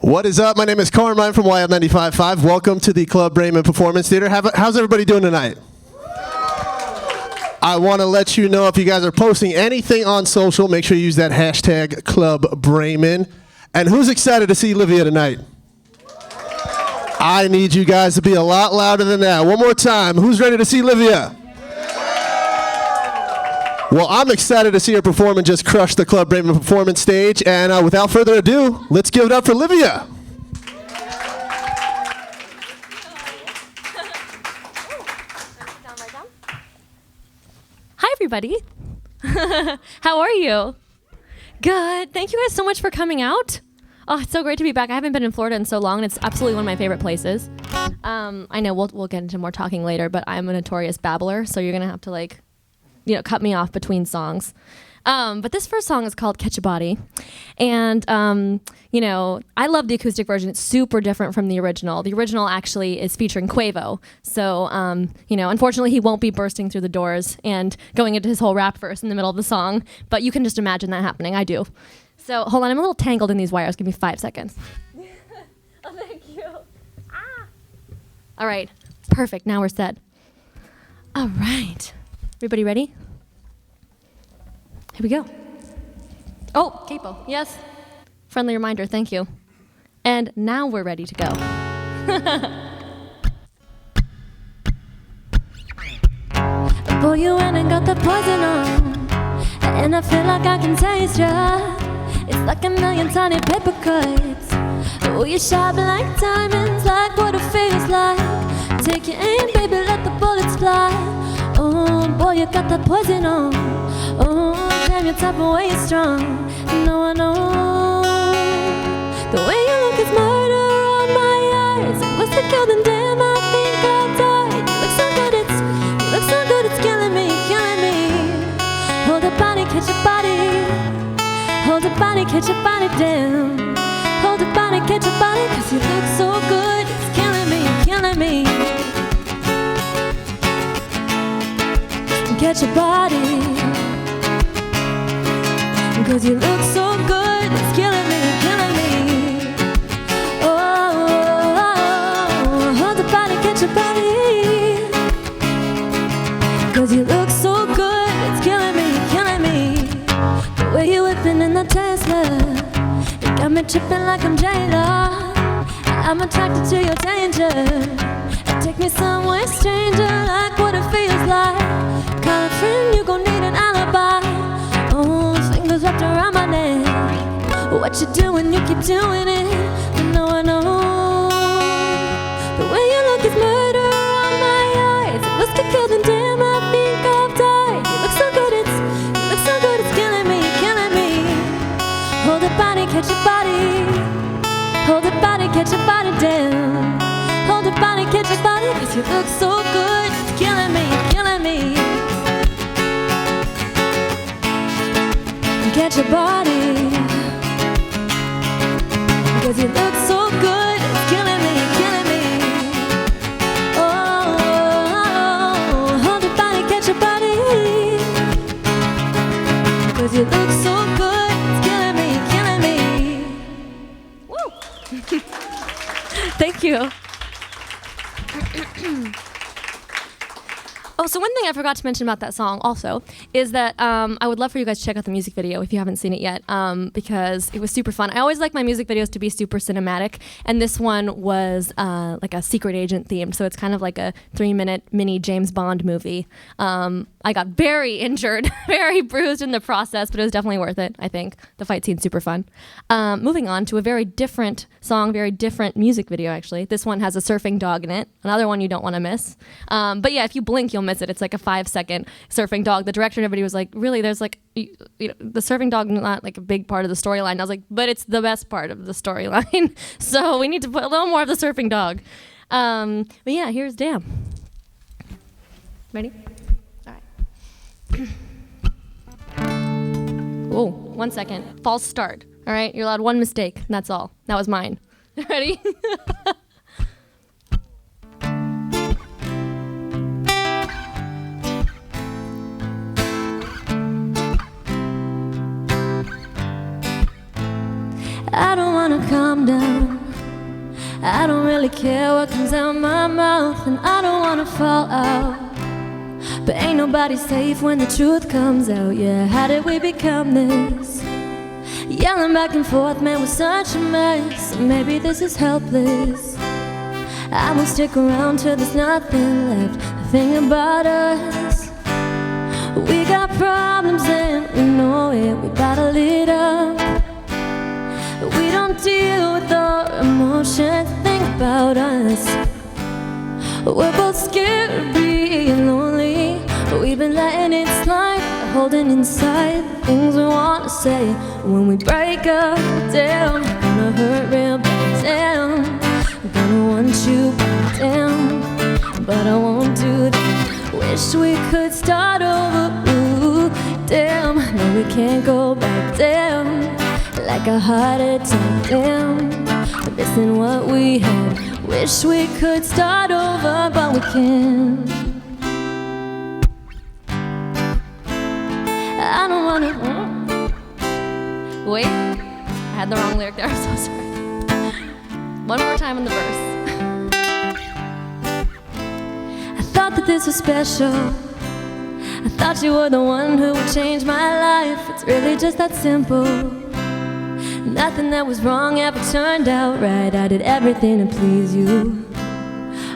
What is up? My name is Carmine from WiLD 95.5. Welcome to the Club Braman Performance Theater. How's everybody doing tonight? I want to let you know if you guys are posting anything on social, make sure you use that hashtag Club Braman. And who's excited to see LIVVIA tonight? I need you guys to be a lot louder than that. One more time. Who's ready to see LIVVIA? Well, I'm excited to see her perform and just crush the Club Braman Performance stage. And without further ado, let's give it up for LIVVIA. Hi, everybody. How are you? Good. Thank you guys so much for coming out. Oh, it's so great to be back. I haven't been in Florida in so long, and it's absolutely one of my favorite places. I know we'll get into more talking later, but I'm a notorious babbler, so you're gonna have to cut me off between songs. But this first song is called Catch a Body. And, I love the acoustic version. It's super different from the original. The original actually is featuring Quavo. So, unfortunately he won't be bursting through the doors and going into his whole rap verse in the middle of the song. But you can just imagine that happening. I do. So, hold on. I'm a little tangled in these wires. Give me 5 seconds. Oh, thank you. Ah. All right. Perfect. Now we're set. All right. Everybody ready? Here we go. Oh, capo. Yes. Friendly reminder. Thank you. And now we're ready to go. I pull you in and got the poison on, and I feel like I can taste ya. It's like a million tiny paper cuts. Oh, you shine like diamonds, like what it feels like. Take your aim, baby, let the bullets fly. Oh, boy, you got that poison on. Oh, damn, your type of way is strong. No, I know. The way you look is murder on my eyes. It looks like kill, then damn, I think I'll die. You look so good, it's killing me, killing me. Hold the body, catch your body. Hold the body, catch your body down. Hold the body, catch your body, 'cause you look so good, it's killing me, killing me. Catch your body, 'cause you look so good, it's killing me, killing me. Oh, hold the body, catch your body, 'cause you look so good, it's killing me, killing me. The way you whipping in the Tesla, it got me tripping like I'm J-Lo. I'm attracted to your danger. Take me somewhere stranger, like what it feels like. Call a friend, you gon' need an alibi. Oh, fingers wrapped around my neck. What you doing, you keep doing it. I know. The way you look is murder on my eyes. It looks like kill, then damn, I think I'll die. You look so good, it's killing me, killing me. Hold the body, catch your body. Hold the body, catch your body down. Hold the body, catch your body, 'cause you look so good, it's killing me, killing me. Catch your body, 'cause you look so good, it's killing me, killing me. Oh, hold the body, catch your body, 'cause you look so good, it's killing me, killing me. Woo! Thank you. Oh, so one thing I forgot to mention about that song also is that I would love for you guys to check out the music video if you haven't seen it yet, because it was super fun. I always like my music videos to be super cinematic, and this one was like a secret agent themed, so it's kind of like a 3-minute mini James Bond movie. I got very injured, very bruised in the process, but it was definitely worth it, I think. The fight scene's super fun. Moving on to a very different song, very different music video, actually. This one has a surfing dog in it, another one you don't want to miss. But yeah, if you blink, you'll miss it. It's like a 5-second surfing dog. The director and everybody was like, really, there's like, the surfing dog is not like a big part of the storyline. I was like, but it's the best part of the storyline. So we need to put a little more of the surfing dog. But yeah, here's Damn. Ready? All right. Oh, 1 second. False start. All right, you're allowed one mistake, and that's all. That was mine. Ready? I don't wanna calm down. I don't really care what comes out my mouth, and I don't wanna fall out. But ain't nobody safe when the truth comes out. Yeah, how did we become this? Yelling back and forth, man, we're such a mess. Maybe this is helpless. I won't stick around till there's nothing left. The thing about us, we got problems and we know it. We bottle it up. We don't deal with our emotions. Think about us. We're both scared of being lonely. We've been letting it slide, holding inside things we want to say. When we break up, damn, gonna hurt real bad, damn. Gonna want you back, damn, but I won't do that. Wish we could start over, ooh, damn. No, we can't go back, damn. Like a heart attack, damn. Missing what we had. Wish we could start over, but we can't. I don't wanna. Wait, I had the wrong lyric there. I'm so sorry. One more time in the verse. I thought that this was special. I thought you were the one who would change my life. It's really just that simple. Nothing that was wrong ever turned out right. I did everything to please you.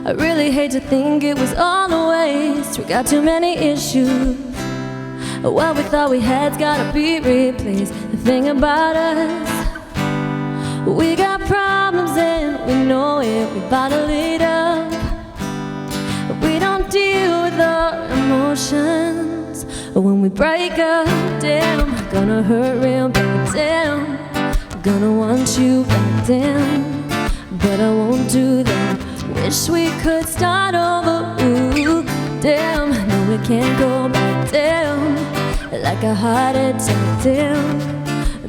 I really hate to think it was all a waste. We got too many issues. What we thought we had's gotta be replaced. The thing about us, we got problems and we know it. We bottle it up. We don't deal with our emotions. When we break up, damn, gonna hurt real bad, damn. Gonna want you back, damn, but I won't do that. Wish we could start over, ooh, damn. No, we can't go back, damn. Like a heart attack, damn.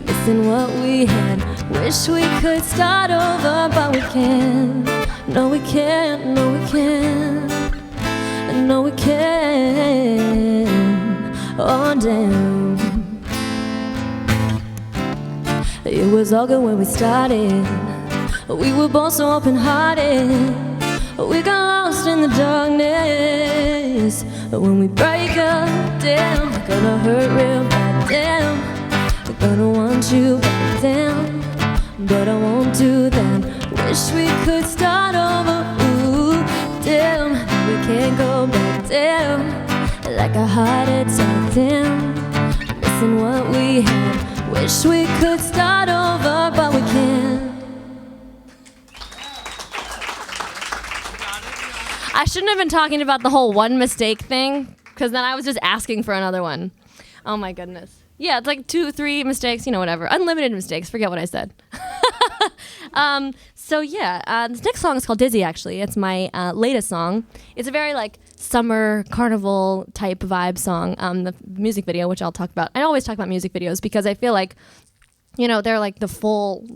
Missing what we had. Wish we could start over, but we can't. No, we can't, no, we can't. No, we can't. Oh, damn. It was all good when we started. We were both so open-hearted. We got lost in the darkness. When we break up, damn, gonna hurt real bad, damn. We're gonna want you back, damn, but I won't do that. Wish we could start over, ooh, damn. We can't go back, damn. Like a heart attack, damn. Missing what we had. Wish we could start over, but we can't. I shouldn't have been talking about the whole one mistake thing, because then I was just asking for another one. Oh my goodness. Yeah, it's like 2, 3 mistakes, you know, whatever. Unlimited mistakes. Forget what I said. So yeah, this next song is called Dizzy, actually. It's my latest song. It's a very like summer carnival type vibe song. The music video, which I'll talk about. I always talk about music videos because I feel like, you know, they're like the full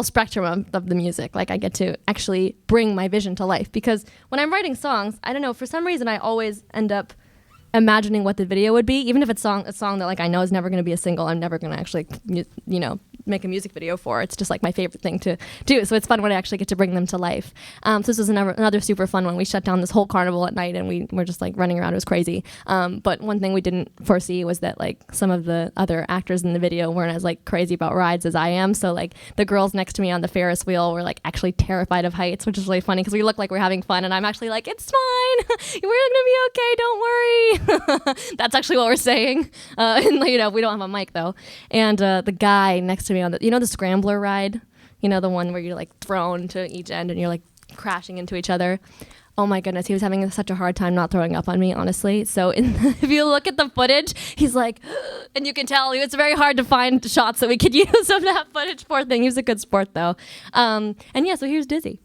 spectrum of the music. Like I get to actually bring my vision to life, because when I'm writing songs, I don't know, for some reason I always end up imagining what the video would be, even if it's a song that like I know is never going to be a single. I'm never going to actually, you know, make a music video for. It's just like my favorite thing to do. So it's fun when I actually get to bring them to life. So this was another super fun one. We shut down this whole carnival at night and we were just like running around. It was crazy. But one thing we didn't foresee was that like some of the other actors in the video weren't as like crazy about rides as I am. So like the girls next to me on the Ferris wheel were like actually terrified of heights, which is really funny because we look like we're having fun and I'm actually like, it's fine. We're going to be okay. Don't worry. That's actually what we're saying. And you know, we don't have a mic though. And the guy next to me on the, you know, the scrambler ride, you know, the one where you're like thrown to each end and you're like crashing into each other. Oh my goodness, he was having such a hard time not throwing up on me, honestly. So if you look at the footage, he's like, and you can tell it's very hard to find shots that we could use of that footage. Poor thing. He was a good sport though. And yeah, so here's Dizzy.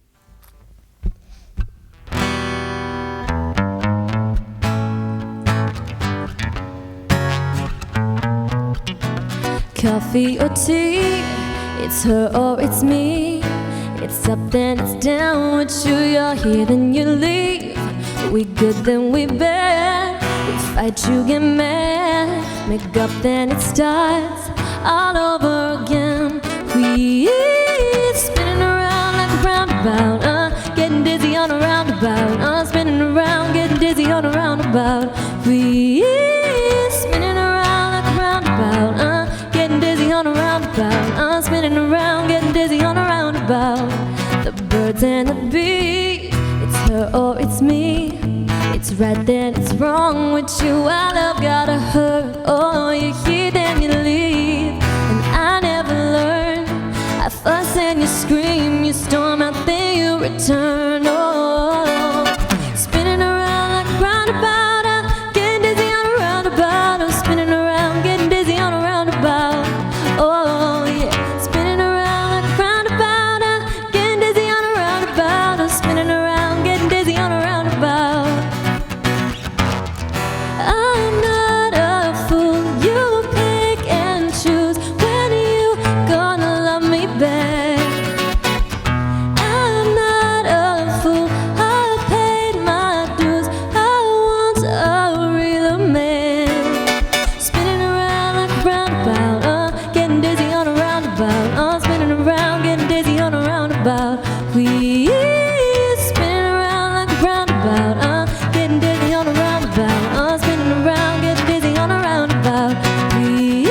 Coffee or tea, it's her or it's me. It's up then it's down with you, you're here then you leave. We good then we bad, we fight you get mad. Make up then it starts all over again. We spinning around like a brown roundabout, getting dizzy on a roundabout, spinning around, getting dizzy on a roundabout. We spinning around like a roundabout, getting dizzy on a roundabout, spinning around, getting dizzy on a roundabout. The birds and the bees, it's her or it's me. It's right then it's wrong with you. Our love gotta hurt. Oh, you're here then you leave, and I never learn. I fuss and you scream, you storm out then you return. Oh, spinning around like a roundabout, getting dizzy on a roundabout. I'm spinning around, getting dizzy on a roundabout. Oh yeah, spinning around like a roundabout, getting dizzy on a roundabout. I'm spinning around, getting dizzy on a roundabout. I'm not a fool, you pick and choose when you gonna love me back. I'm not a fool, I paid my dues, I want a real man. Spinning around like a roundabout, getting dizzy on a roundabout, spinning around, getting dizzy on a roundabout. We spinning around like a roundabout, getting dizzy on a roundabout, spinning around, getting dizzy on a roundabout. We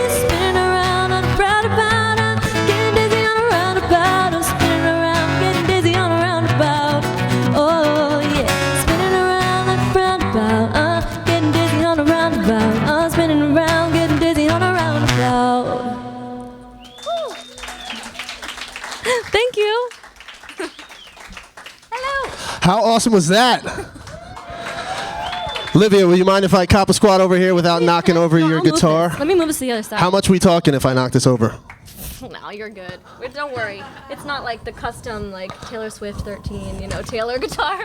spinning around on a roundabout, getting dizzy on a roundabout. I'm spinning around, getting dizzy on a roundabout. Oh yeah, spinning around like a roundabout, getting dizzy on a roundabout, spinning around, getting dizzy on a roundabout. Woo. Thank you. Hello. How awesome was that? Livia, will you mind if I cop a squat over here without knocking over No, your I'll move guitar? this. Let me move this to the other side. How much we talking if I knock this over? No, you're good. Wait, don't worry. It's not like the custom, like Taylor Swift 13, Taylor guitar.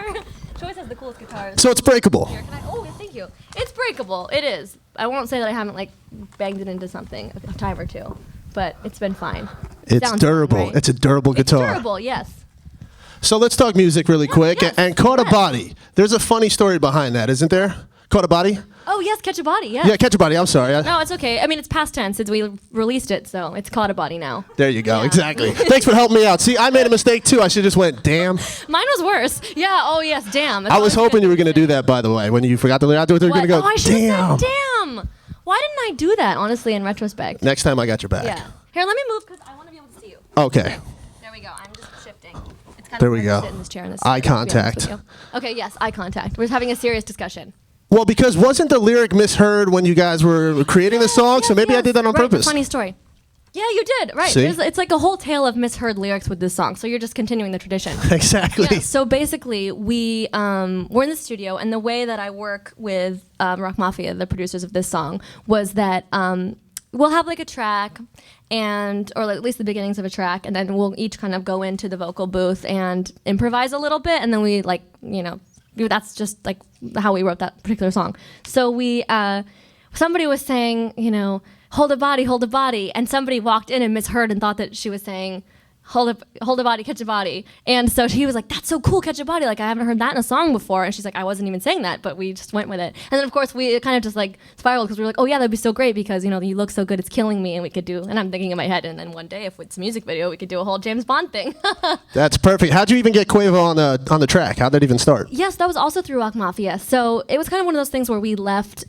She always has the coolest guitars. So it's breakable. Here, can I? Oh, thank you. It's breakable. It is. I won't say that I haven't like banged it into something a time or two, but it's been fine. It's Sounds durable. fine, right? It's a durable guitar. It's durable, yes. So let's talk music really quick. yes, And Caught a yes. Body. There's a funny story behind that, isn't there? Caught a Body? Oh, yes, Catch a Body, yes. Yeah, Catch a Body. I'm sorry. No, it's okay. I mean, it's past tense since we released it, so it's Caught a Body now. There you go. Yeah. Exactly. Thanks for helping me out. See, I made a mistake too. I should just went, damn. Mine was worse. Yeah, oh, yes, damn. That's I was always hoping been you were going to interesting. do that, by the way. When you forgot to learn, I thought you were going to go, Oh, I should damn. have said damn. Why didn't I do that, honestly, in retrospect? Next time I got your back. Yeah. Here, let me move because I want to be able to see you. Okay. There we go. I'm just shifting. It's kind There of we hard go. to sit in this chair in this Eye chair, to be honest contact. with you. Okay, yes, eye contact. We're having a serious discussion. Well, because wasn't the lyric misheard when you guys were creating the song? So maybe I did that on Right, purpose. Funny story. Yeah, you did. Right. See? It's like a whole tale of misheard lyrics with this song. So you're just continuing the tradition. Exactly. Yeah, so basically, we're in the studio, and the way that I work with Rock Mafia, the producers of this song, was that we'll have like a track, or at least the beginnings of a track, and then we'll each kind of go into the vocal booth and improvise a little bit, and then we that's just like how we wrote that particular song. So somebody was saying, hold a body, and somebody walked in and misheard and thought that she was saying, hold a body, catch a body. And so he was like, that's so cool, catch a body. Like, I haven't heard that in a song before. And she's like, I wasn't even saying that, but we just went with it. And then, of course, we kind of just like spiraled because we were like, oh, yeah, that'd be so great because, you look so good, it's killing me. And we could and I'm thinking in my head, and then one day, if it's a music video, we could do a whole James Bond thing. That's perfect. How'd you even get Quavo on the track? How'd that even start? Yes, that was also through Rock Mafia. So it was kind of one of those things where we left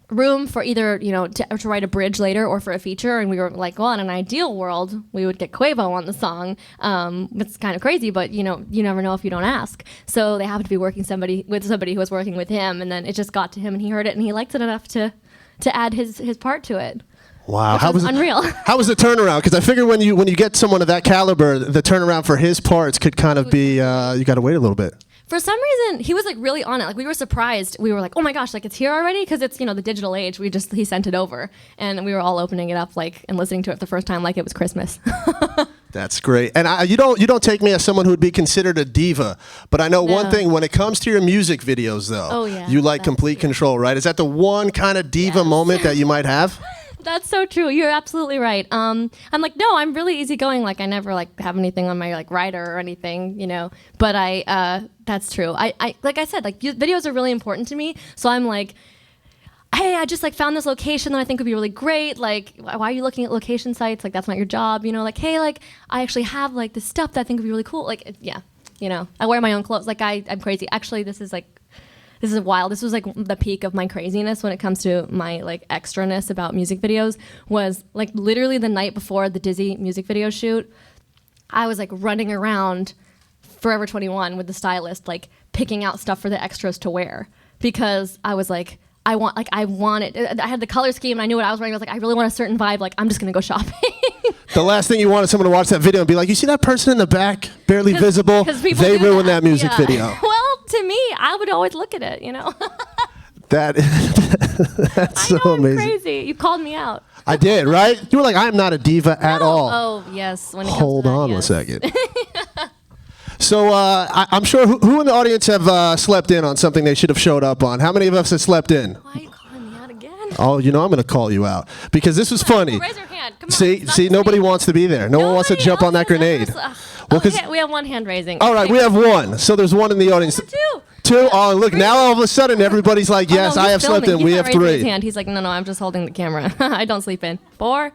room for either to write a bridge later or for a feature, and we were like, well, in an ideal world we would get Quavo on the song. It's kind of crazy, but you never know if you don't ask. So they happened to be working with somebody who was working with him, and then it just got to him and he heard it and he liked it enough to add his part to it. Wow, Which was unreal. How was the turnaround? Because I figure when you get someone of that caliber, the turnaround for his parts could kind of be you got to wait a little bit. For some reason, he was like really on it. Like we were surprised. We were like, "Oh my gosh, like it's here already!" Because it's the digital age. He sent it over, and we were all opening it up and listening to it for the first time like it was Christmas. That's great. And you don't take me as someone who would be considered a diva, but I know one thing when it comes to your music videos, though. Oh, yeah, you like complete control, right? Is that the one kind of diva moment that you might have? That's so true. You're absolutely right. I'm like, no, I'm really easygoing. Like I never have anything on my rider or anything, But that's true. I like I said, videos are really important to me. So I'm like, hey, I just like found this location that I think would be really great. Like, why are you looking at location sites? Like, that's not your job, you know? Like, hey, like, I actually have like this stuff that I think would be really cool. Like, yeah, you know, I wear my own clothes. Like, I'm crazy. Actually, this is wild. This was like the peak of my craziness when it comes to my like extraness about music videos. Was like literally the night before the Dizzy music video shoot, I was like running around Forever 21 with the stylist, like picking out stuff for the extras to wear, because I was like, I had the color scheme and I knew what I was wearing. I was like, I really want a certain vibe. Like, I'm just going to go shopping. The last thing you want is someone to watch that video and be like, you see that person in the back, barely visible? They ruined that music video. Well, to me, I would always look at it, you know? That's I know, so I'm amazing. crazy. You called me out. I did, right? You were like, I am not a diva at all. Oh, yes. When it comes Hold to that, on yes. a second. So I'm sure who in the audience have slept in on something they should have showed up on? How many of us have slept in? Why are you calling me out again? Oh, you know I'm going to call you out because this was funny. Raise your hand. Come on. See, nobody wants to be there. No one wants to jump on that grenade. Okay, we have one hand raising. All right, we have one. So there's one in the audience. Two. Oh, look, now all of a sudden everybody's like, yes, I have slept in. We have three. His hand. He's like, no, I'm just holding the camera. I don't sleep in. 4.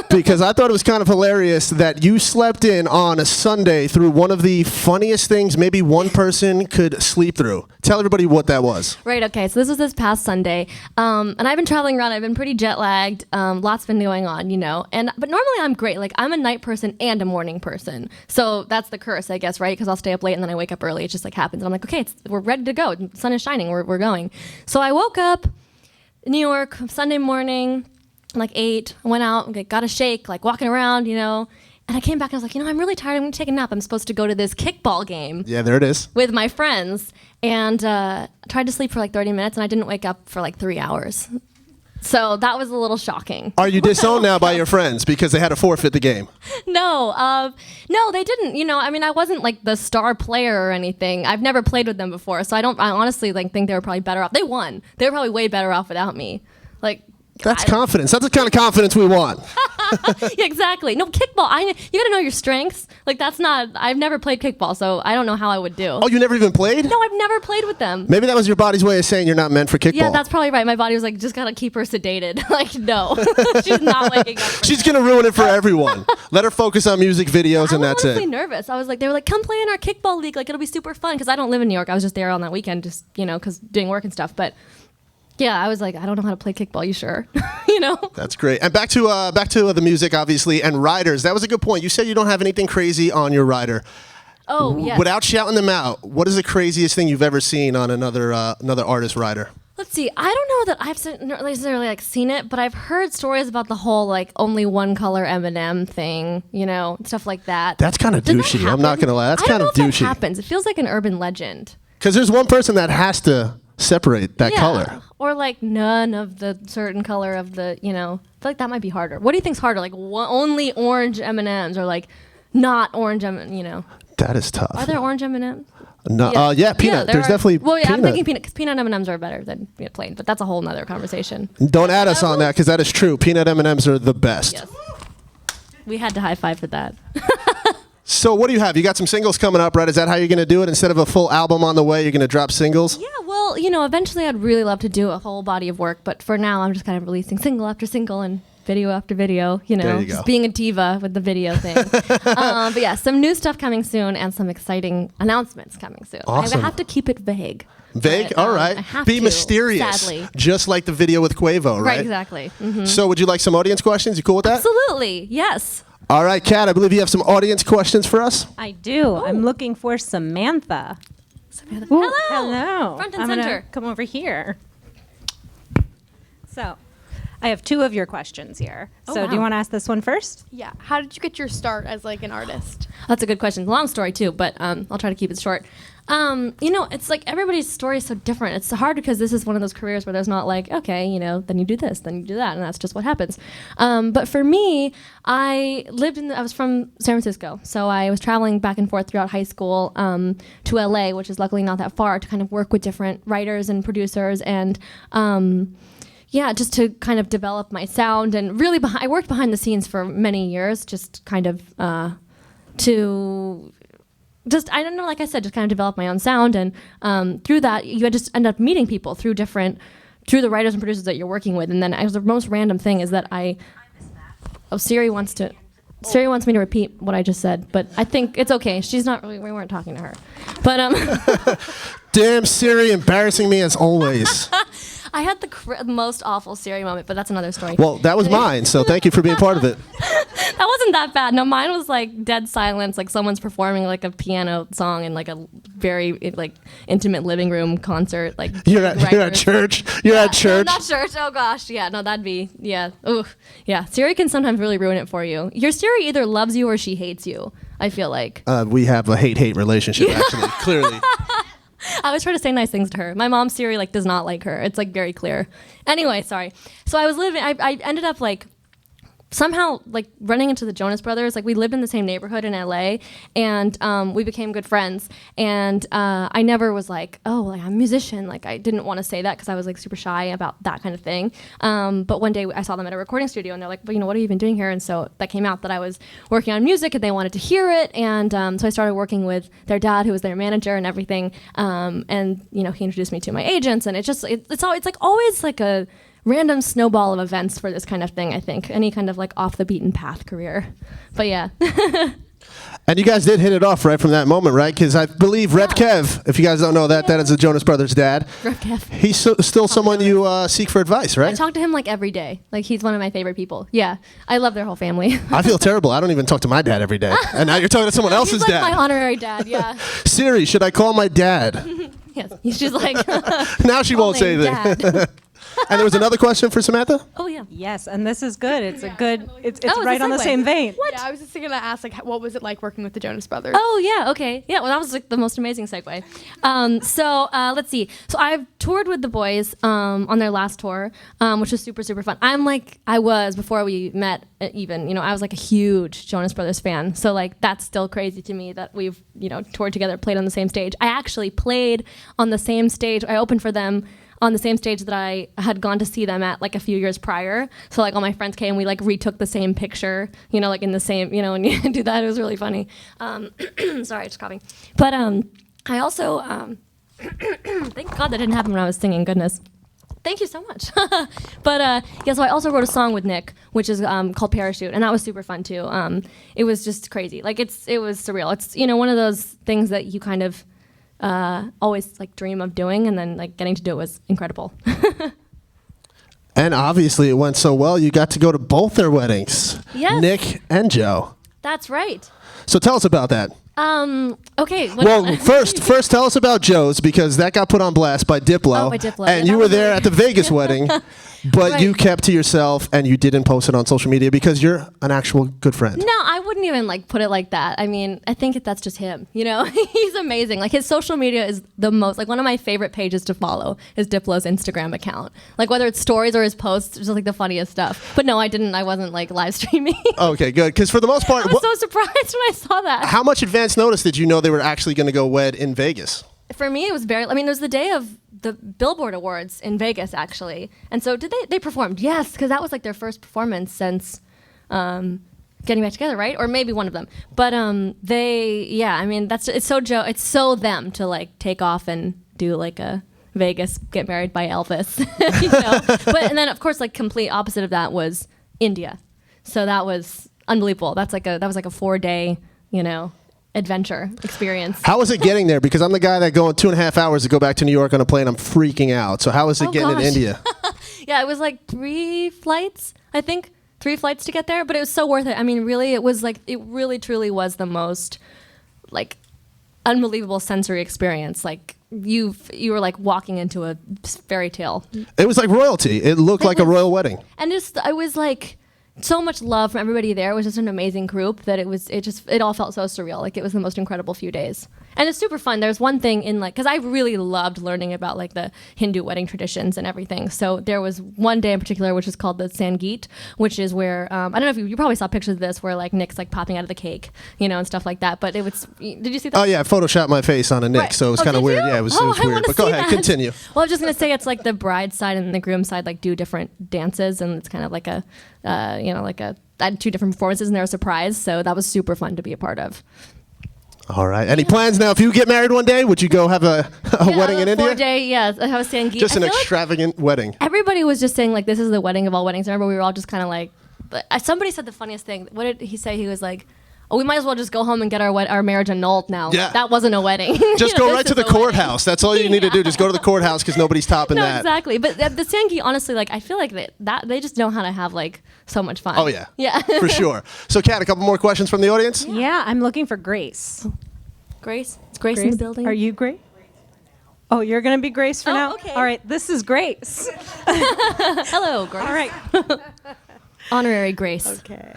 Because I thought it was kind of hilarious that you slept in on a Sunday through one of the funniest things maybe one person could sleep through. Tell everybody what that was. Right, okay, so this was this past Sunday, and I've been traveling around. I've been pretty jet lagged. Lots been going on, you know. But normally I'm great. Like, I'm a night person and a morning person. So that's the curse, I guess, right? Because I'll stay up late and then I wake up early. It just like happens. And I'm like, okay, we're ready to go. The sun is shining. We're going. So I woke up in New York Sunday morning, like 8, I went out, got a shake, like walking around, you know, and I came back and I was like, you know, I'm really tired, I'm gonna take a nap. I'm supposed to go to this kickball game. Yeah, there it is. With my friends, and tried to sleep for like 30 minutes, and I didn't wake up for like 3 hours. So that was a little shocking. Are you disowned now by your friends because they had to forfeit the game? No, they didn't. You know, I mean, I wasn't like the star player or anything. I've never played with them before, so I honestly like think they were probably better off. They won. They were probably way better off without me. Like. That's confidence. That's the kind of confidence we want. Yeah, exactly. No, kickball. You gotta know your strengths. Like, that's not. I've never played kickball, so I don't know how I would do. Oh, you never even played? No, I've never played with them. Maybe that was your body's way of saying you're not meant for kickball. Yeah, that's probably right. My body was like, just gotta keep her sedated. Like, no, she's not waking up. She's gonna ruin it for everyone. Let her focus on music videos, and that's it. I was honestly nervous. I was like, they were like, come play in our kickball league. Like, it'll be super fun. Because I don't live in New York. I was just there on that weekend, just because doing work and stuff. But. Yeah, I was like, I don't know how to play kickball. You sure? You know? That's great. And back to the music, obviously, and riders. That was a good point. You said you don't have anything crazy on your rider. Oh, yeah. Without shouting them out, what is the craziest thing you've ever seen on another artist rider? Let's see. I don't know that I've necessarily like seen it, but I've heard stories about the whole like only one color M&M thing, you know, stuff like that. That's kind of douchey. I'm not gonna lie. That's kind of douchey. I don't know if that happens. It feels like an urban legend. Because there's one person that has to separate that color. Or like none of the certain color of the, you know, I feel like that might be harder. What do you think's harder? Like only orange M&Ms or like not orange M&Ms, you know? That is tough. Are there orange M&Ms? No, yeah, peanut. There's definitely well, yeah, peanut. I'm thinking peanut because peanut M&Ms are better than plain, but that's a whole nother conversation. Don't add us on that because that is true. Peanut M&Ms are the best. Yes. We had to high five for that. So what do you have? You got some singles coming up, right? Is that how you're going to do it? Instead of a full album on the way, you're going to drop singles? Yeah, well, you know, eventually I'd really love to do a whole body of work, but for now I'm just kind of releasing single after single and video after video, you know, There you just go. being a diva with the video thing. But yeah, some new stuff coming soon and some exciting announcements coming soon. Awesome. I have to keep it vague. Vague? But, All right. I have Be to, mysterious. sadly. Just like the video with Quavo, right? Right, exactly. Mm-hmm. So would you like some audience questions? You cool with that? Absolutely, yes. All right, Kat, I believe you have some audience questions for us. I do. I'm looking for Samantha. Samantha. Ooh, Hello. Hello. Front and I'm gonna center. come over here. So, I have 2 of your questions here. Oh, So, do you wow. want to ask this one first? Yeah. How did you get your start as like an artist? That's a good question. Long story too, but I'll try to keep it short. You know, it's like everybody's story is so different. It's hard because this is one of those careers where there's not like, okay, you know, then you do this, then you do that, and that's just what happens. But for me, I was from San Francisco, so I was traveling back and forth throughout high school to LA, which is luckily not that far, to kind of work with different writers and producers and. Yeah, just to kind of develop my sound and really, I worked behind the scenes for many years, just kind of I don't know, like I said, just kind of develop my own sound. And through that, you just end up meeting people through different through the writers and producers that you're working with. And then the most random thing is that Siri wants me to repeat what I just said, but I think it's okay. She's not really, we weren't talking to her. But Damn Siri, embarrassing me as always. I had the most awful Siri moment, but that's another story. Well, that was mine, so thank you for being part of it. That wasn't that bad. No, mine was like dead silence, like someone's performing like a piano song in like a very like intimate living room concert. Like You're at church. You're at church. No, not church. Oh gosh, yeah, no, that'd be Ooh, yeah. Siri can sometimes really ruin it for you. Your Siri either loves you or she hates you. I feel like We have a hate relationship, actually, clearly. I always try to say nice things to her. My mom's Siri like does not like her. It's like very clear. Anyway, sorry. So I ended up like somehow like running into the Jonas Brothers. Like we lived in the same neighborhood in LA, and we became good friends. And I never was like, oh, like, I'm a musician. Like I didn't want to say that because I was like super shy about that kind of thing. But one day I saw them at a recording studio, and they're like, well, you know, what have you been doing here? And so that came out that I was working on music, and they wanted to hear it. And so I started working with their dad, who was their manager and everything. And you know, he introduced me to my agents, and it's like always like a random snowball of events for this kind of thing, I think. Any kind of like off the beaten path career. But yeah. And you guys did hit it off right from that moment, right? Because I believe Rev Kev, if you guys don't know that, that is the Jonas Brothers' dad. Rev Kev. He's still someone you seek for advice, right? I talk to him like every day. Like he's one of my favorite people. Yeah. I love their whole family. I feel terrible. I don't even talk to my dad every day. And now you're talking to someone else's He's like dad. my honorary dad, yeah. Siri, should I call my dad? Yes. She's like Now she won't say anything. Dad. And there was another question for Samantha? Oh yeah. Yes, and this is good. It's a good. It's Oh, it's right a on the segue. same vein. Yeah, I was just gonna ask, like, what was it like working with the Jonas Brothers? Oh yeah, okay. Yeah, well that was like the most amazing segue. Let's see. So I've toured with the boys on their last tour, which was super, super fun. I was before we met even, you know, I was like a huge Jonas Brothers fan. So like that's still crazy to me that we've, you know, toured together, played on the same stage. I actually played on the same stage. I opened for them on the same stage that I had gone to see them at like a few years prior. So like all my friends came, we like retook the same picture, you know, like in the same, you know, and you do that, it was really funny. Sorry, just coughing. But I also, thank God that didn't happen when I was singing, goodness. Thank you so much. But yeah, so I also wrote a song with Nick, which is called Parachute, and that was super fun too. It was just crazy. Like it was surreal. It's, you know, one of those things that you kind of always like dream of doing, and then like getting to do it was incredible. And obviously it went so well, you got to go to both their weddings. Yes. Nick and Joe. That's right. So tell us about that. Okay. Well, first tell us about Joe's, because that got put on blast by Diplo. Oh, by Diplo. And Yeah, you that were was there really- at the Vegas wedding, but Right. you kept to yourself and you didn't post it on social media because you're an actual good friend. No, I wouldn't even like put it like that. I mean, I think that's just him, you know? He's amazing. Like his social media is the most, like one of my favorite pages to follow is Diplo's Instagram account. Like whether it's stories or his posts, it's just like the funniest stuff. But no, I wasn't like live streaming. Okay, good. Because for the most part, I was so surprised when I saw that. how much advance notice did you know they were actually going to go wed in Vegas? For me, it was it was the day of the Billboard Awards in Vegas, actually. And so they performed? Yes, because that was like their first performance since getting back together, right? Or maybe one of them. But I mean, it's so them to like take off and do like a Vegas get married by Elvis, you know? And then of course, like complete opposite of that was India. So that was unbelievable. That was like a 4-day, you know, adventure experience. How was it getting there? Because I'm the guy that going 2.5 hours to go back to New York on a plane. I'm freaking out. So how was it getting gosh. to India? Yeah, it was like 3 flights, I think. 3 flights to get there, but it was so worth it. I mean, really, it really truly was the most like unbelievable sensory experience. Like you were like walking into a fairy tale. It was like royalty. It looked like a royal wedding. And I was like so much love from everybody there. It was just an amazing group that it all felt so surreal. Like it was the most incredible few days. And it's super fun. There's one thing in like, because I really loved learning about like the Hindu wedding traditions and everything. So there was one day in particular, which is called the Sangeet, which is where, I don't know if you probably saw pictures of this where like Nick's like popping out of the cake, you know, and stuff like that. But did you see that? Oh yeah, I photoshopped my face on a Nick, Right. so it was Oh, kind of did weird. you? Yeah, it was I weird. wanna But go see ahead, that. continue. Well, I was just gonna say it's like the bride's side and the groom's side like do different dances, and it's kind of like I had 2 different performances, and they're a surprise. So that was super fun to be a part of. All right. Any plans now? If you get married one day, would you go have a wedding in India? 4-day, yeah. I have a Sangeet. Just an I feel like extravagant wedding. everybody was just saying like this is the wedding of all weddings. I remember we were all just kind of like, but somebody said the funniest thing. What did he say? He was like, "Oh, we might as well just go home and get our marriage annulled now." Yeah. That wasn't a wedding. Just go right to the courthouse. That's all you need to do. Just go to the courthouse because nobody's topping No, that. exactly. But the Sangeet, honestly, like I feel like that they just know how to have like so much fun. Oh, yeah. Yeah. For sure. So, Kat, a couple more questions from the audience? Yeah, I'm looking for Grace. Grace? It's Grace in the building? Are you Grace? Oh, you're going to be Grace for now? Okay. All right, this is Grace. Hello, Grace. All right. Honorary Grace. Okay.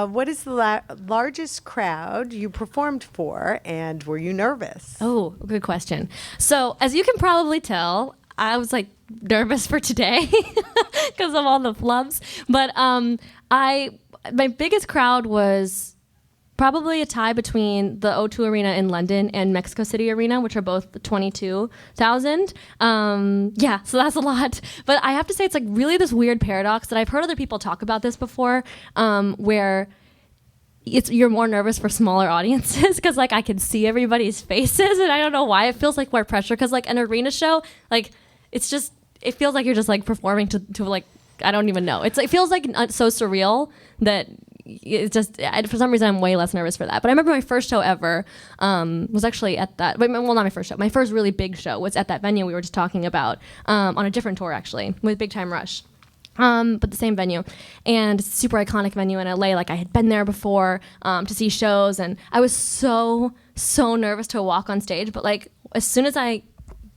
What is the largest crowd you performed for, and were you nervous? Oh, good question. So, as you can probably tell, I was like nervous for today because of all the flubs. But my biggest crowd was probably a tie between the O2 Arena in London and Mexico City Arena, which are both 22,000. Yeah, so that's a lot. But I have to say it's like really this weird paradox that I've heard other people talk about this before, where you're more nervous for smaller audiences because like I can see everybody's faces and I don't know why it feels like more pressure because like an arena show, like it feels like you're just like performing to like, I don't even know. It feels like so surreal that it's just, for some reason I'm way less nervous for that. But I remember my first show ever was actually at that, well, not my first show. My first really big show was at that venue we were just talking about on a different tour actually with Big Time Rush. But the same venue, and super iconic venue in LA. Like I had been there before to see shows, and I was so nervous to walk on stage. But like as soon as I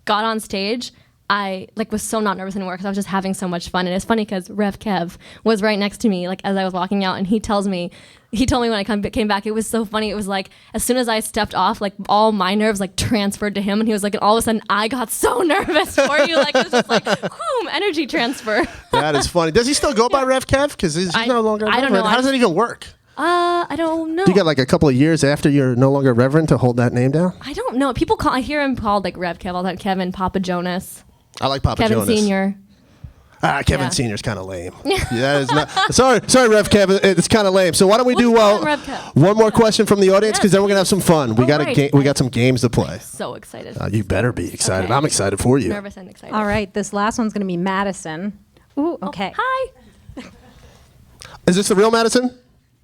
got on stage, I like was so not nervous anymore because I was just having so much fun. And it's funny because Rev Kev was right next to me, like as I was walking out, and he told me when I came back, it was so funny. It was like as soon as I stepped off, like all my nerves like transferred to him, and he was like, and all of a sudden I got so nervous for you, like it was just like, boom, energy transfer. That is funny. Does he still go by Rev Kev? Because he's no longer. I don't know. How does that even work? I don't know. Do you get like a couple of years after you're no longer Reverend to hold that name down? I don't know. I hear him called like Rev Kev all the time. Kevin, Papa Jonas. I like Papa Kevin Jonas. Senior. Kevin Yeah. Senior's kind of lame. Yeah, it's not, sorry, Rev Kev. It's kind of lame. So why don't we do Rev Kev? one more question from the audience because then we're gonna have some fun. We right. we got some games to play. So excited. You better be excited. Okay. I'm excited for you. Nervous and excited. All right, this last one's going to be Madison. Ooh, okay. Hi. Is this the real Madison?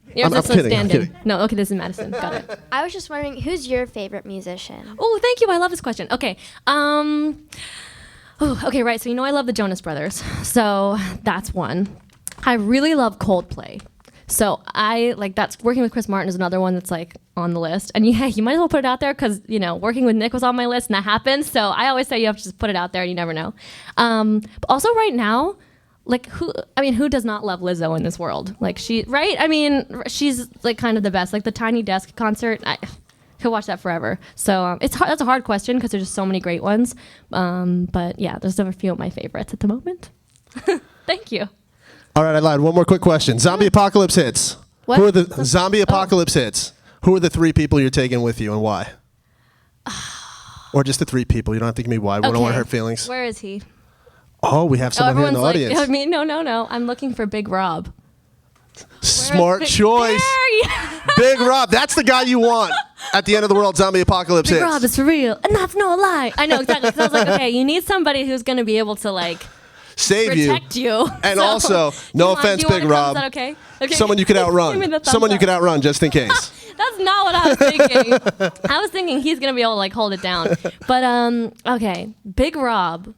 Here's I'm this one kidding, I'm standing. kidding. No, okay, this is Madison. Got it. I was just wondering, who's your favorite musician? Oh, thank you. I love this question. Okay. Okay, right. So I love the Jonas Brothers. So that's one. I really love Coldplay. So I like that's working with Chris Martin is another one that's like on the list. And you might as well put it out there because working with Nick was on my list and that happened. So I always say you have to just put it out there and you never know. But also right now, like who does not love Lizzo in this world? Like she's like kind of the best. Like the Tiny Desk concert, I could watch that forever. So that's a hard question because there's just so many great ones. But yeah, there's a few of my favorites at the moment. Thank you. All right, I lied. One more quick question. Zombie apocalypse hits. What? Who are the zombie apocalypse hits? Who are the 3 people you're taking with you and why? Or just the 3 people. You don't have to give me why. We don't want to hurt feelings. Where is he? Oh, we have someone here in the everyone's audience. No. I'm looking for Big Rob. Smart Big- choice. There, yeah. Big Rob. That's the guy you want at the end of the world zombie apocalypse Big hits. Rob is for real, and that's no lie. I know exactly. So I was like, okay, you need somebody who's going to be able to like Save protect you. And So, also, no offense, Big Rob. Is that okay? Okay. Someone you could Give me outrun. the thumbs Someone you up. could outrun just in case. That's not what I was thinking. I was thinking he's going to be able to like hold it down. But okay, Big Rob.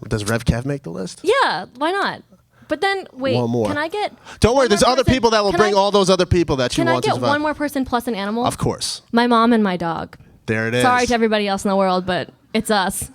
Does Rev Kev make the list? Yeah, why not? But then wait, One more. can I get? Don't worry, one there's more other person? people that will Can bring I- all those other people that you Can I want to get survive. one more person plus an animal? Of course. My mom and my dog. There it is. Sorry to everybody else in the world, but it's us.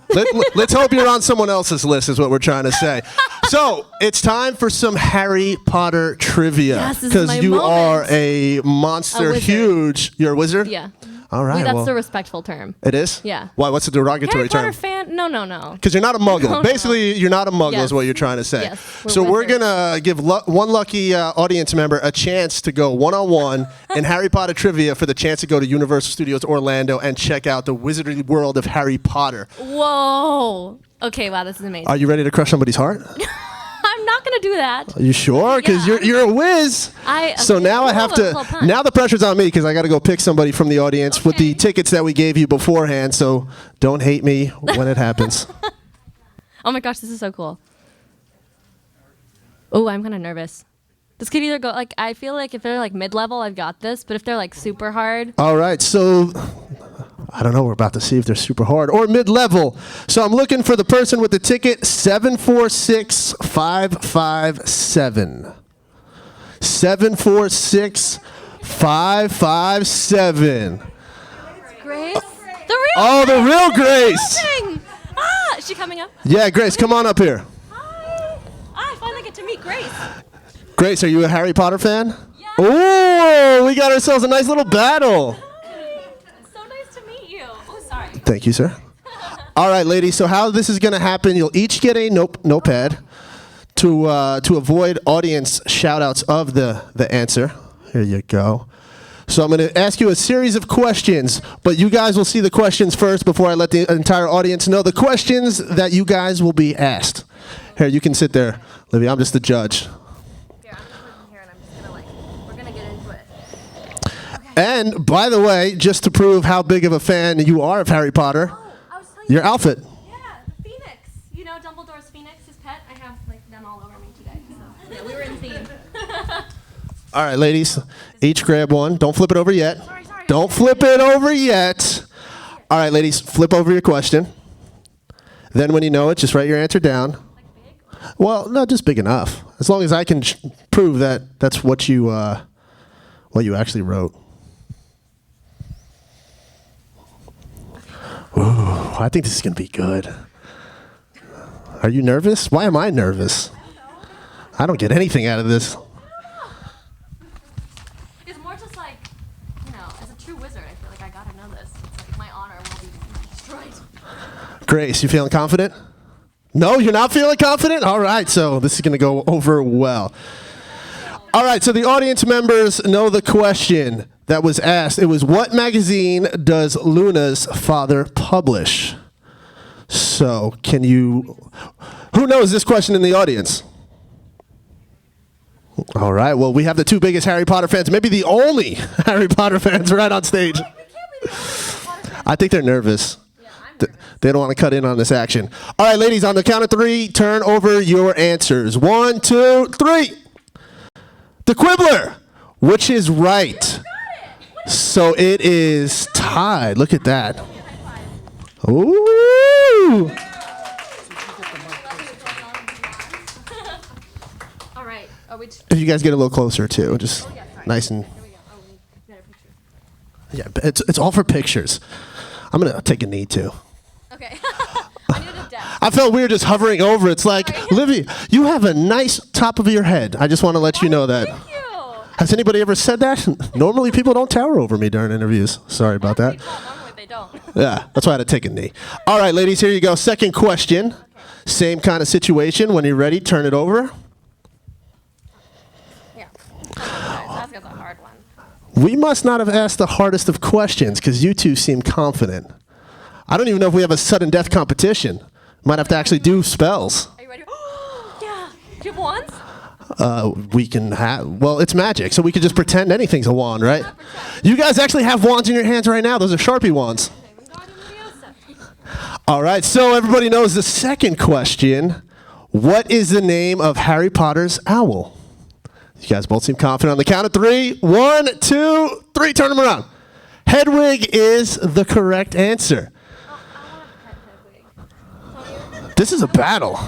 Let's hope you're on someone else's list is what we're trying to say. So it's time for some Harry Potter trivia. Yes, this is my you moment. are a monster, A wizard. huge. You're a wizard? Yeah. All right. That's well, the respectful term. it is? Yeah. Why? What's the derogatory Harry Potter term? fan? No. Because you're not a muggle. No. Basically, you're not a muggle is Yes. what you're trying to say. Yes, we're So we're wizards. going to give one lucky audience member a chance to go one-on-one in Harry Potter trivia for the chance to go to Universal Studios Orlando and check out the wizardry world of Harry Potter. Whoa. Okay, wow, this is amazing. Are you ready to crush somebody's heart? I'm not not gonna do that. Are you sure? Because Yeah. you're a whiz. So now I have to. Now the pressure's on me because I got to go pick somebody from the audience with the tickets that we gave you beforehand. So don't hate me when it happens. Oh my gosh, this is so cool. Oh, I'm kind of nervous. This could either go like, I feel like if they're like mid-level, I've got this. But if they're like super hard, All right, so I don't know. We're about to see if they're super hard or mid-level. So I'm looking for the person with the ticket 746557. 746557. Grace, the real. Oh, the real Grace. Ah, is she coming up? Yeah, Grace, come on up here. Hi. I finally get to meet Grace. Grace, are you a Harry Potter fan? Yeah. Oh, we got ourselves a nice little battle. It's so nice to meet you. Oh, sorry. Thank you, sir. All right, ladies. So how this is going to happen? You'll each get a notepad to avoid audience shout-outs of the answer. Here you go. So I'm going to ask you a series of questions, but you guys will see the questions first before I let the entire audience know the questions that you guys will be asked. Here, you can sit there, Livvia. I'm just the judge. Here, I'm just looking here, and I'm just gonna we're gonna get into it. And by the way, just to prove how big of a fan you are of Harry Potter, I was telling your outfit. Yeah, the Phoenix. You know Dumbledore's Phoenix, his pet? I have like them all over me today. So yeah, we were in theme. All right, ladies, each grab one. Don't flip it over yet. Sorry. Don't flip it over yet. All right, ladies, flip over your question. Then when you know it, just write your answer down. Like big? Well, no, just big enough. As long as I can prove that that's what you actually wrote. Ooh, I think this is going to be good. Are you nervous? Why am I nervous? I don't get anything out of this. It's more just like, as a true wizard, I feel like I gotta know this. It's like my honor will be destroyed. Grace, you feeling confident? No, you're not feeling confident? All right, so this is going to go over well. All right, so the audience members know the question that was asked. It was, what magazine does Luna's father publish? So who knows this question in the audience? All right, well, we have the two biggest Harry Potter fans, maybe the only Harry Potter fans right on stage. I think they're nervous. They don't want to cut in on this action. All right, ladies, on the count of three, turn over your answers. 1, 2, 3. The Quibbler, which is right. So it is tied. Look at that. Ooh. All right. If you guys get a little closer, too, just nice and... Here we go. Oh, we better picture. Yeah, it's all for pictures. I'm going to take a knee, too. Okay. I needed a desk. I felt weird just hovering over. It's like, Livvia, you have a nice top of your head. I just want to let you know that. Thank you. Has anybody ever said that? Normally, people don't tower over me during interviews. Sorry about that. Normally they don't. Yeah, that's why I had to take a knee. All right, ladies, here you go. Second question. Okay. Same kind of situation. When you're ready, turn it over. Yeah. That's a hard one. We must not have asked the hardest of questions because you two seem confident. I don't even know if we have a sudden death competition. Might have to actually do spells. Are you ready? Yeah. Do you have wands? We can have, well, it's magic, so we could just pretend anything's a wand, right? You guys actually have wands in your hands right now. Those are Sharpie wands. All right, so everybody knows the second question. What is the name of Harry Potter's owl? You guys both seem confident. On the count of 3. 1, 2, 3. Turn them around. Hedwig is the correct answer. This is a battle.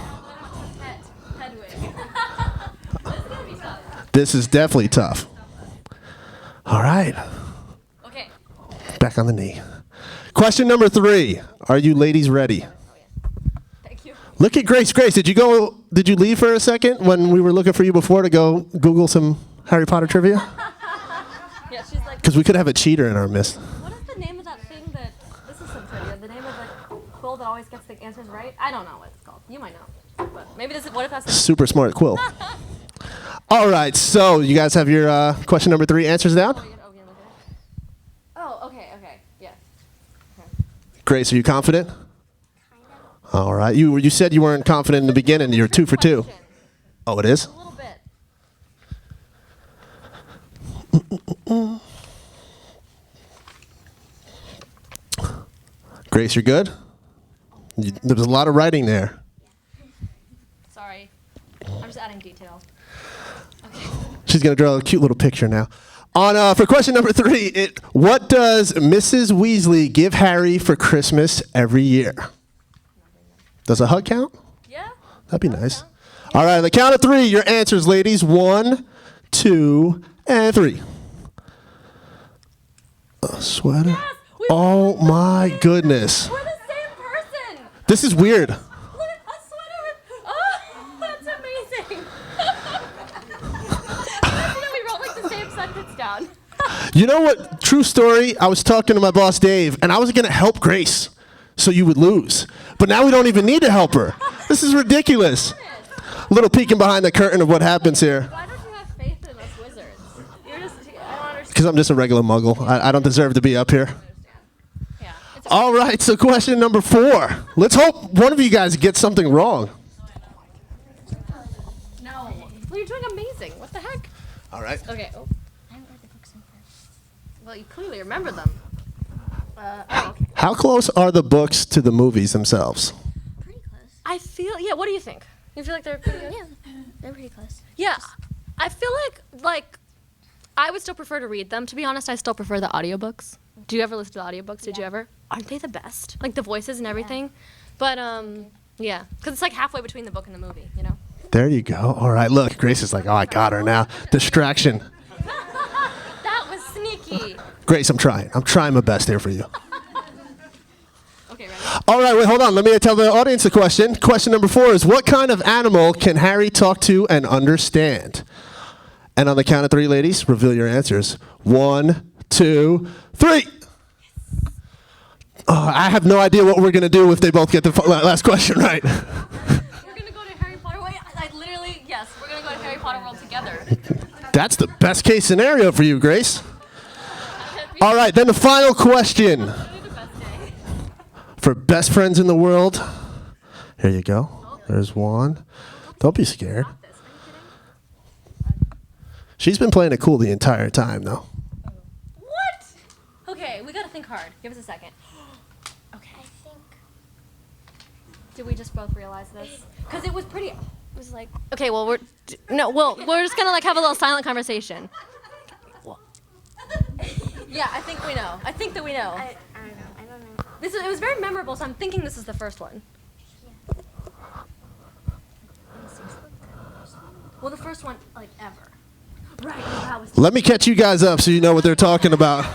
This is definitely tough. All right. Okay. Back on the knee. Question number 3. Are you ladies ready? Thank you. Look at Grace. Grace, did you leave for a second when we were looking for you before to go Google some Harry Potter trivia? Yeah, she's like. Because we could have a cheater in our midst. What is the name of that thing that? This is some trivia. The name of the quill that always gets the answers right. I don't know what it's called. You might know, but maybe this is. What if that's? Super smart quill. All right, so you guys have your question number 3 answers down? Oh, okay, yeah. Okay. Grace, are you confident? All right, you said you weren't confident in the beginning. You're 2 for 2. Oh, it is? A little bit. Grace, you're good? There was a lot of writing there. Sorry. I'm just adding detail. She's going to draw a cute little picture now. For question number 3, what does Mrs. Weasley give Harry for Christmas every year? Does a hug count? Yeah? That'd be nice. All right, on the count of 3, your answers, ladies. 1, 2, and 3. A sweater? Yes, Oh my goodness. We're the same person! This is weird. Look, a sweater! Oh, that's amazing! We wrote like the same sentence down. You know what? True story. I was talking to my boss, Dave, and I was going to help Grace so you would lose. But now we don't even need to help her. This is ridiculous. A little peeking behind the curtain of what happens here. Why don't you have faith in us wizards? You're just, I don't understand. Because I'm just a regular muggle. I don't deserve to be up here. Yeah. It's All right, so question number 4. Let's hope one of you guys gets something wrong. No. Well, you're doing amazing. What the heck? All right. Okay. Oh. Well, you clearly remember them. Okay. How close are the books to the movies themselves? Pretty close. I feel, yeah, what do you think? You feel like they're pretty good? Yeah, they're pretty close. Yeah. I feel like, I would still prefer to read them. To be honest, I still prefer the audiobooks. Do you ever listen to the audiobooks? Did you ever? Aren't they the best? Like the voices and everything? But, yeah. Because it's like halfway between the book and the movie, you know? There you go. All right, look, Grace is like, oh, I got her now. Distraction. That was sneaky. Grace, I'm trying. I'm trying my best here for you. Okay, ready? All right, wait, hold on. Let me tell the audience a question. Question number 4 is, what kind of animal can Harry talk to and understand? And on the count of 3, ladies, reveal your answers. 1, 2, 3. I have no idea what we're going to do if they both get the last question right. We're going to go to Harry Potter. Wait, yes, we're going to go to Harry Potter World together. That's the best case scenario for you, Grace. All right, then the final question. For best friends in the world. Here you go. There's one. Don't be scared. She's been playing it cool the entire time, though. What? Okay, we got to think hard. Give us a second. Okay. I think Did we just both realize this? Because it was pretty. It was like. Okay, well we're just gonna like have a little silent conversation. Yeah, I think we know. I think that we know. I don't know. It was very memorable, so I'm thinking this is the first one. Well, the first one like ever. Right. That was. Let me catch you guys up so you know what they're talking about.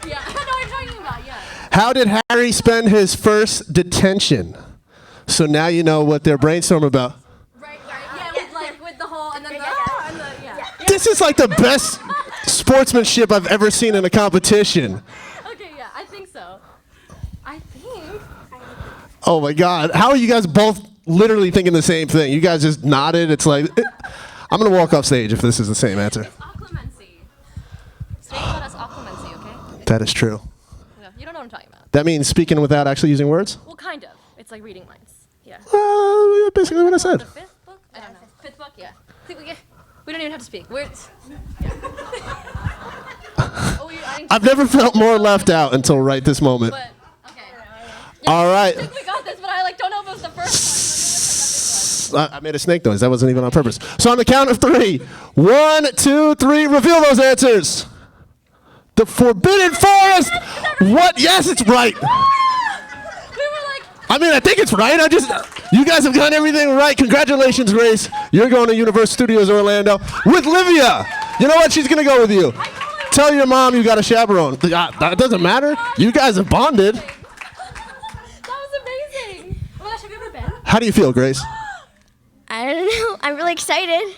Yeah, I know what you're talking about. Yeah. How did Harry spend his first detention? So now you know what they're brainstorming about. Right. Yeah, with the whole and then yeah. This is like the best sportsmanship I've ever seen in a competition. Okay, yeah, I think so. I think. Oh my God. How are you guys both literally thinking the same thing? You guys just nodded. It's like, I'm going to walk off stage if this is the same answer. It's occlumency. Snake taught us occlumency, okay? That is true. Yeah, you don't know what I'm talking about. That means speaking without actually using words? Well, kind of. It's like reading lines. Yeah. Basically what I The said. 5th book? I don't know. 5th book? Yeah. See, we don't even have to speak. We're. Yeah. Oh, you're adding. I've never felt more left out until right this moment. But okay. All right. I think we got this, but I don't know if it was the first one. I made a snake noise. That wasn't even on purpose. So on the count of 3, 1, 2, 3, reveal those answers. The Forbidden Forest. What? Yes, it's right. We were like. I mean, I think it's right. You guys have gotten everything right. Congratulations, Grace. You're going to Universal Studios Orlando with Livia. You know what? She's going to go with you. Tell your mom you got a chaperone. That doesn't matter. You guys have bonded. That was amazing. Oh my gosh, have you ever been? How do you feel, Grace? I don't know. I'm really excited.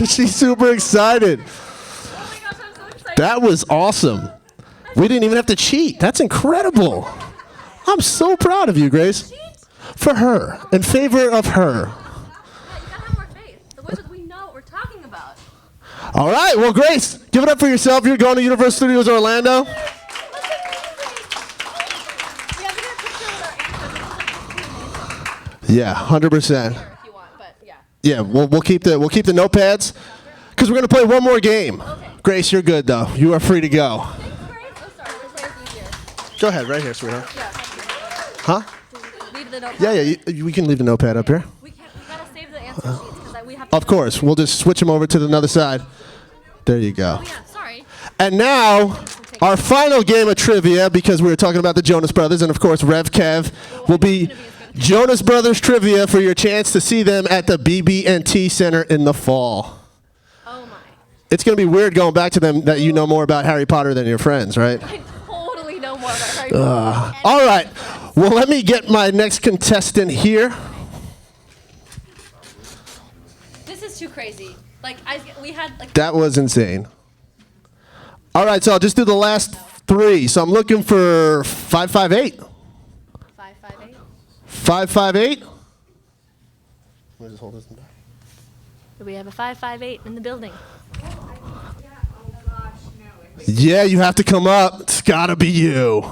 She's super excited. Oh my gosh, I'm so excited. That was awesome. We didn't even have to cheat. That's incredible. I'm so proud of you, Grace. For her. In favor of her. Yeah, you gotta have more faith. The wizards, we know what we're talking about. All right. Well, Grace, give it up for yourself. You're going to Universal Studios Orlando. Yeah, we got a picture with our answers. Yeah, 100%. If you want, but yeah. Yeah, we'll keep the notepads because we're gonna play one more game. Okay. Grace, you're good though. You are free to go. Thanks, Grace. Oh, sorry. Which way is easier? Go ahead, right here, sweetheart. Yeah. Huh? Leave the notepad. Yeah. We can leave the notepad up here. We gotta save the answer sheets because we have. Of course, we'll just switch them over to the other side. There you go. Oh yeah. Sorry. And now, our final game of trivia, because we were talking about the Jonas Brothers, and of course, Rev Kev will be Jonas Brothers trivia for your chance to see them at the BB&T Center in the fall. Oh my. It's going to be weird going back to them that you know more about Harry Potter than your friends, right? I totally know more about Harry Potter. All right. Well, let me get my next contestant here. This is too crazy. Like we had like. That was insane. All right, so I'll just do the last three. So I'm looking for 558. 558. 558. Let me just hold this back. We have a 558 in the building. Yeah, you have to come up. It's got to be you.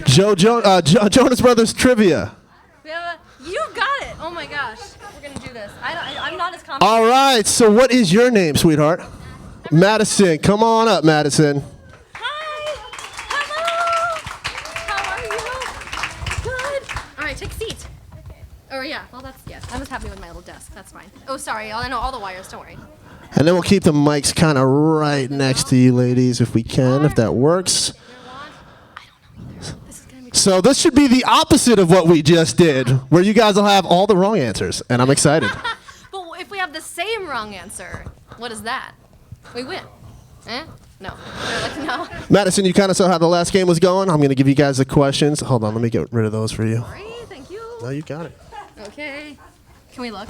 Jonas Brothers trivia. You got it. Oh my gosh. We're going to do this. I'm not as confident. All right, so what is your name, sweetheart? Madison. Come on up, Madison. Hi. Hello. How are you? Good. All right, take a seat. Oh, yeah. Well, I was happy with my little desk. That's fine. Oh, sorry. I know all the wires. Don't worry. And then we'll keep the mics kind of right next to you, ladies, if we can, if that works. So this should be the opposite of what we just did, where you guys will have all the wrong answers, and I'm excited. But if we have the same wrong answer, what is that? We win. Eh? No. No. Madison, you kind of saw how the last game was going. I'm going to give you guys the questions. Hold on, let me get rid of those for you. Sorry. Thank you. No, you got it. Okay. Can we look?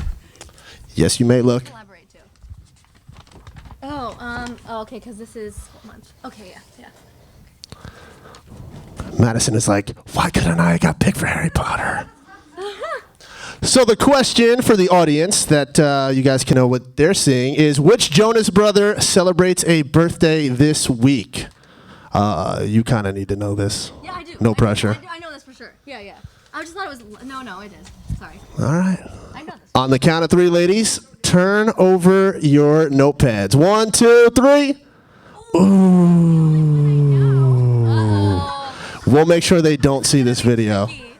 Yes, you may look. Collaborate too. Okay, because this is what month? Okay, yeah. Madison is like, why couldn't I got picked for Harry Potter? So the question for the audience that you guys can know what they're seeing is, which Jonas brother celebrates a birthday this week? You kind of need to know this. Yeah, I do. No pressure. I know this for sure. Yeah. I just thought it was. No, I did. Sorry. All right. I know this. On the count of three, ladies, turn over your notepads. 1, 2, 3. Ooh. We'll make sure they don't see this video. He's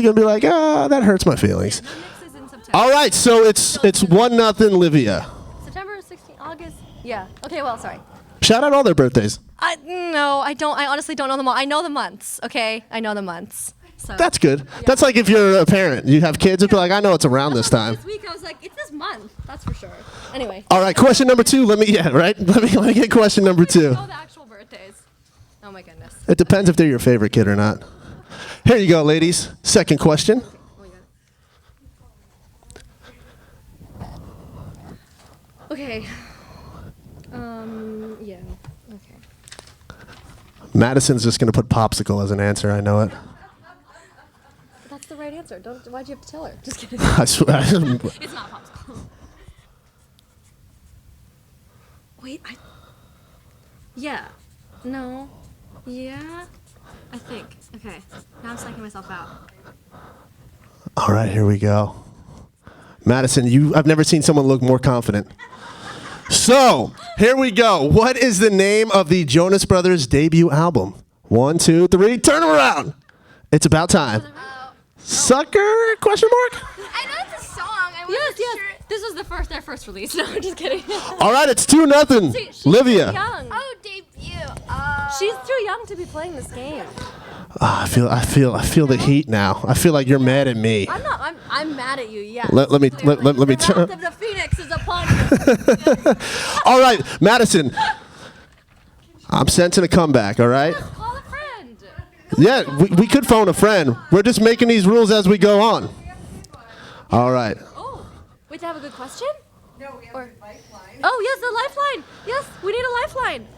gonna be like, that hurts my feelings. The mix is in September. All right, so it's 1-0 LIVVIA. September 16th, August. Yeah. Okay. Well, sorry. Shout out all their birthdays. No, I don't. I honestly don't know them all. I know the months. Okay, I know the months. So. That's good. That's like if you're a parent, you have kids, it'd be like, I know it's around this time. This week I was like, it's this month. That's for sure. Anyway. All right, question number 2. Let me get question number 2. Know the actual birthdays. Oh my goodness. It depends if they're your favorite kid or not. Here you go, ladies. Second question. Oh my god. Okay. Yeah. Okay. Madison's just going to put popsicle as an answer. I know it. That's the right answer. Why'd you have to tell her? Just kidding. I swear. It's not popsicle. Wait, yeah. No. Yeah. I think. Okay. Now I'm psyching myself out. All right, here we go. Madison, I've never seen someone look more confident. So, here we go. What is the name of the Jonas Brothers debut album? 1, 2, 3, turn them around. It's about time. Sucker? Question mark? I know it's a song. I wasn't Yes. sure. This was their first release. No, I'm just kidding. All right, it's 2-0. See, she's LIVVIA. too young. Oh, debut. She's too young to be playing this game. I feel the heat now. I feel like you're mad at me. I'm not. I'm mad at you. Yeah. Let me The turn. wrath of the Phoenix is upon you. All right, Madison. I'm sensing a comeback, all right? Call a friend. Yeah, we could phone a friend. We're just making these rules as we go on. All right. Oh, wait, to have a good question? No, we have a lifeline. Oh, yes, the lifeline. Yes, we need a lifeline.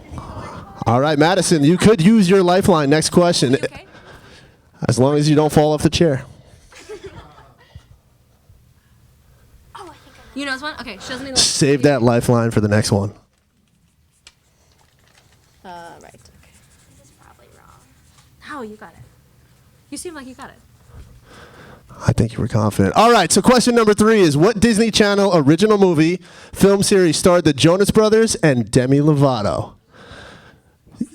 All right, Madison, you could use your lifeline. Next question. Okay. As long as you don't fall off the chair. You know this one? Okay, she doesn't need Save that lifeline for the next one. Right. Okay. This is probably wrong. How? You got it. You seem like you got it. I think you were confident. All right, so question number 3 is, what Disney Channel original movie film series starred the Jonas Brothers and Demi Lovato?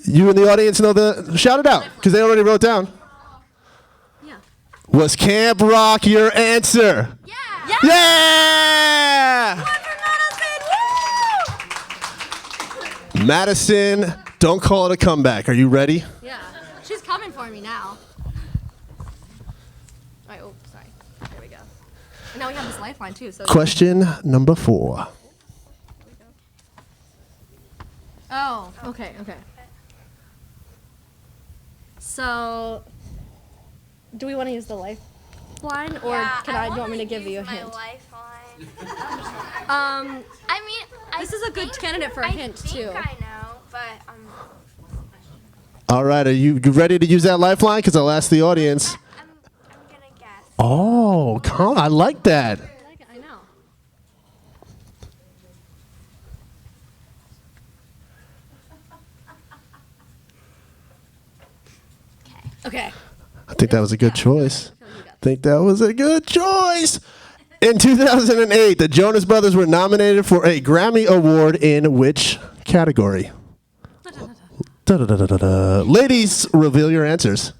You in the audience know the... Shout it out, because they already wrote down. Yeah. Was Camp Rock your answer? Yeah. Yeah! Madison, don't call it a comeback. Are you ready? Yeah. She's coming for me now. Oh, sorry. There we go. And now we have this lifeline too. So. Question number 4. Oh. Okay. Okay. So, do we want to use the lifeline, or can I? Do you want me to give you a hint? I mean, This is a good candidate for a hint too. I know, but All right, are you ready to use that lifeline? Because I'll ask the audience. I'm gonna guess. Oh, I like that. I know. Okay. I think that was a good choice. Think that was a good choice. In 2008, the Jonas Brothers were nominated for a Grammy Award in which category? Da-da-da-da-da-da. Ladies, reveal your answers.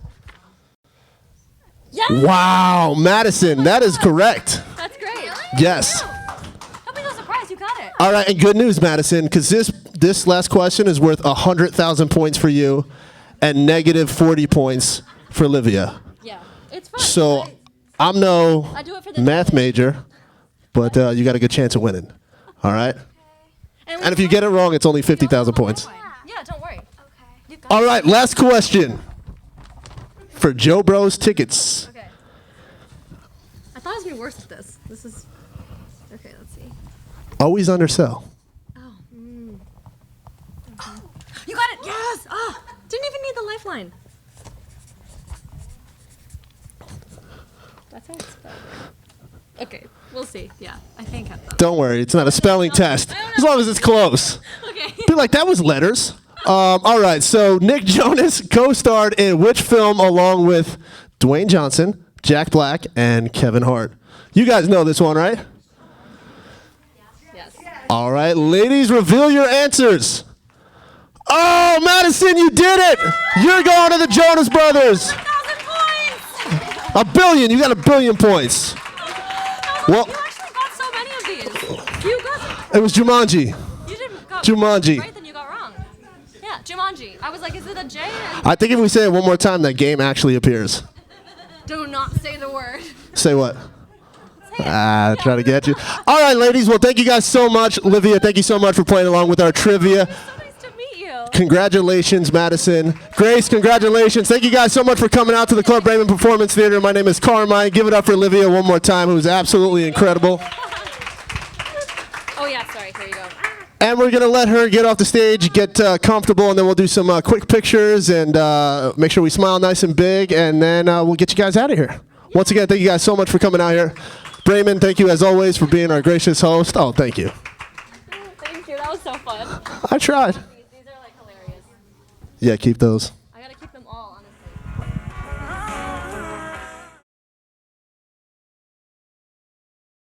Yeah. Wow, Madison, that is correct. That's great. Yes. Don't be so surprised. You got it. All right, and good news, Madison, because this last question is worth 100,000 points for you and negative 40 points for Livia. Yeah. It's fun. So I'm no I do it for the math major, but you got a good chance of winning. All right? And if you get it wrong, it's only 50,000 points. Yeah, don't worry. Okay. All right, last question for Joe Bros tickets. Okay. I thought I was gonna be worse at this. This is okay. Let's see. Always undersell. You got it. Yes. Oh, didn't even need the lifeline. That's how it's spelled. Okay, we'll see. Yeah, I think I thought. Don't worry, it's not a spelling test. As long as it's close. Okay. Be like, that was letters. All right, so Nick Jonas co-starred in which film along with Dwayne Johnson, Jack Black, and Kevin Hart? You guys know this one, right? Yes. All right, ladies, reveal your answers. Oh, Madison, you did it! You're going to the Jonas Brothers. 1,000 points. A billion. You got 1 billion points. Well, You actually got so many of these. You got. it was Jumanji. You didn't got Jumanji. right, then you got wrong. Yeah, Jumanji. I was like, is it a J? And I think if we say it one more time, that game actually appears. do not say the word. Say what? Try to get you. All right, ladies. Well, thank you guys so much. Livia, thank you so much for playing along with our trivia. So nice to meet you. Congratulations, Madison. Grace, congratulations. Thank you guys so much for coming out to the Club Braman Performance Theater. My name is Carmine. Give it up for Livia one more time, who's absolutely incredible. Oh yeah, sorry. Here you go. And we're going to let her get off the stage, get comfortable, and then we'll do some quick pictures and make sure we smile nice and big, and then we'll get you guys out of here. Once again, thank you guys so much for coming out here. Braman, thank you as always for being our gracious host. Oh, thank you. Thank you. That was so fun. I tried. These are like hilarious. Yeah, keep those.